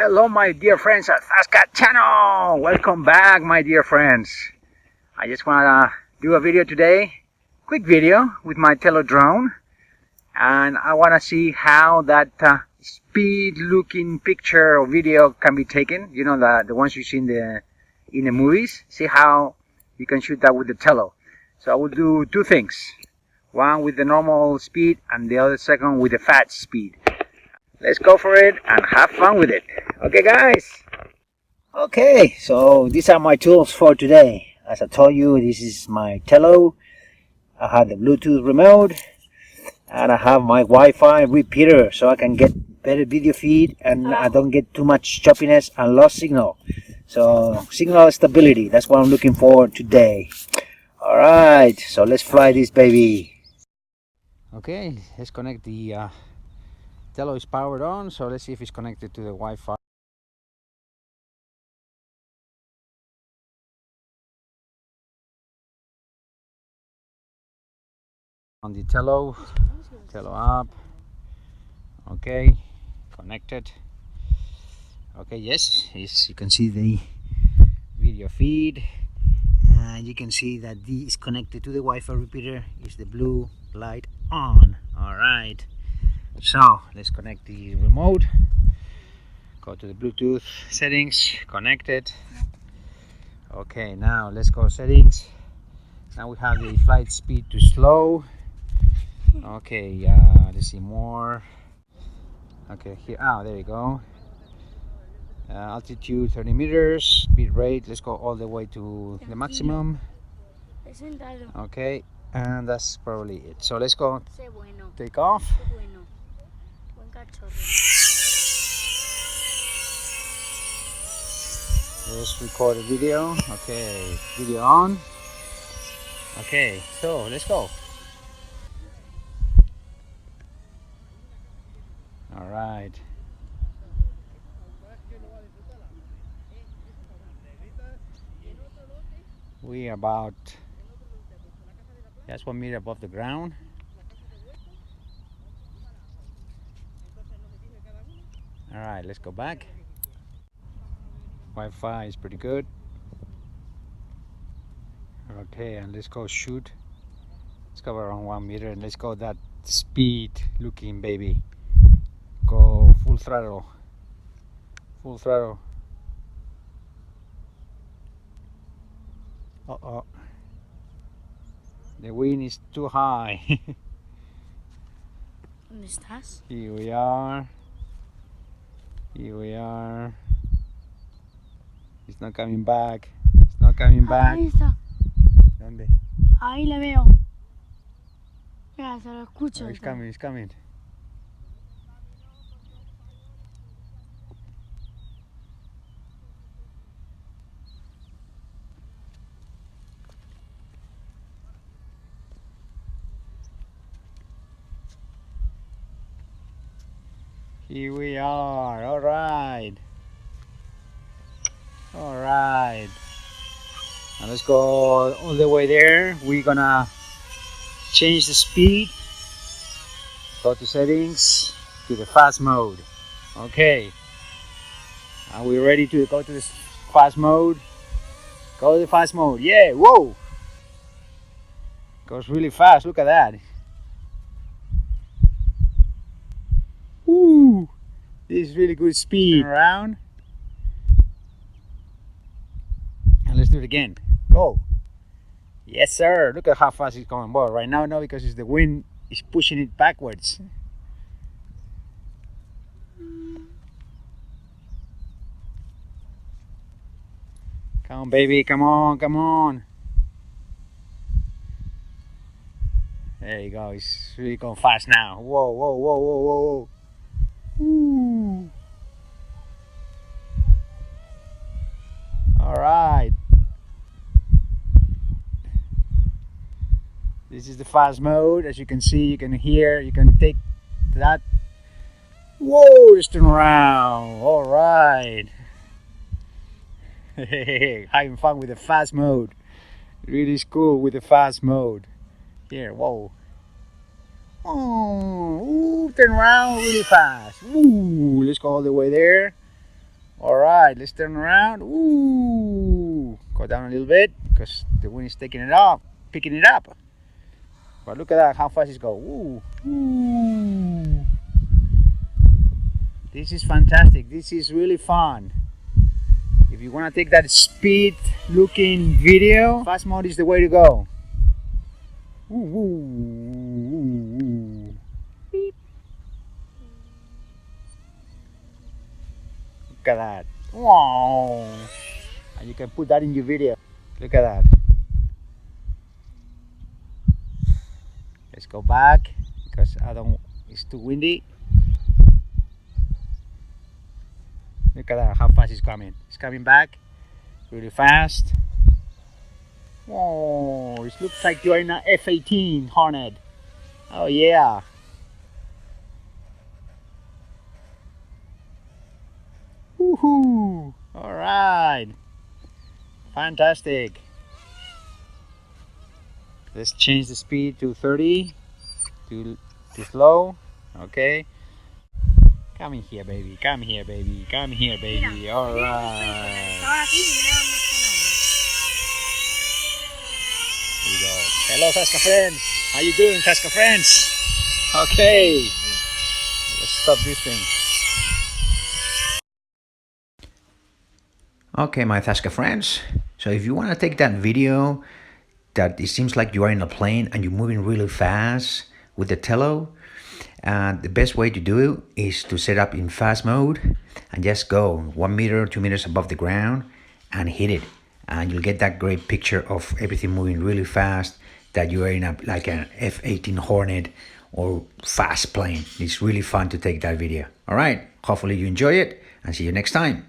Hello my dear friends at Fastcat channel! Welcome back my dear friends. I just want to do a video today, quick video with my Tello drone, and I want to see how that speed looking picture or video can be taken. You know, the ones you see in the movies. See how you can shoot that with the Tello. So I will do two things, one with the normal speed and the other second with the fast speed. Let's go for it and have fun with it. Okay guys? Okay, so these are my tools for today. As I told you, this is my Tello. I have the Bluetooth remote and I have my Wi-Fi repeater so I can get better video feed and I don't get too much choppiness and lost signal. So signal stability, that's what I'm looking for today. Alright, so let's fly this baby. Okay, let's connect the Tello is powered on, so let's see if it's connected to the Wi-Fi. On the Tello app. Okay, connected. Okay, yes, you can see the video feed, and you can see that this is connected to the Wi-Fi repeater. Is the blue light on? All right. So let's connect the remote, go to the Bluetooth settings, connect it. Okay, now let's go settings. Now we have the flight speed to slow. Okay, let's see more. Okay, here, there you go. Altitude 30 meters, speed rate, let's go all the way to the maximum. Okay, and that's probably it. So let's go take off. Let's record a video. Okay, video on. Okay, so let's go. All right. We are about just 1 meter above the ground. All right, let's go back. Wi-Fi is pretty good. Okay, and let's go shoot. Let's go around 1 meter and let's go that speed looking baby. Go full throttle. Full throttle. Uh-oh. The wind is too high. ¿Dónde estás? Here we are. Here we are. It's not coming back. It's not coming back. Ahí está. ¿Dónde? Ahí le veo. Mira, se lo escucho. Oh, it's coming, it's coming. Here we are. All right. All right. Now let's go all the way there. We're gonna change the speed. Go to settings, to the fast mode. Okay. Are we ready to go to this fast mode? Go to the fast mode. Yeah. Whoa. Goes really fast. Look at that. Woo! This is really good speed. Turn around. And let's do it again. Go. Yes, sir. Look at how fast it's going. Well, right now, no, because it's the wind is pushing it backwards. Come on, baby. Come on, come on. There you go. It's really going fast now. Whoa, whoa, whoa, whoa, whoa, whoa. Ooh. All right. This is the fast mode. As you can see, you can hear, you can take that. Whoa, just turn around. All right. Having fun with the fast mode. Really is cool with the fast mode. Here, whoa. Oh, ooh, turn around really fast. Ooh, let's go all the way there. All right, let's turn around. Ooh, go down a little bit because the wind is taking it up, picking it up. But look at that, how fast it's going. Ooh, ooh. This is fantastic. This is really fun. If you want to take that speed looking video, fast mode is the way to go. Ooh, ooh, ooh, ooh. Beep. Look at that. Wow. And you can put that in your video. Look at that. Let's go back because it's too windy. Look at that, how fast it's coming. It's coming back really fast. Whoa, it looks like you're in an F-18 Hornet. Oh yeah. Woohoo! All right. Fantastic. Let's change the speed to 30, too slow. Okay. Come in here, baby. Come here, baby. Come here, baby. All right. Here we go. Hello, Tasca friends. How you doing, Tasca friends? Okay. Let's stop this thing. Okay, my Tasca friends. So if you want to take that video that it seems like you are in a plane and you're moving really fast with the Tello, the best way to do it is to set up in fast mode and just go 1 meter, 2 meters above the ground and hit it. And you'll get that great picture of everything moving really fast, that you are in like an F-18 Hornet or fast plane. It's really fun to take that video. All right, hopefully you enjoy it and see you next time.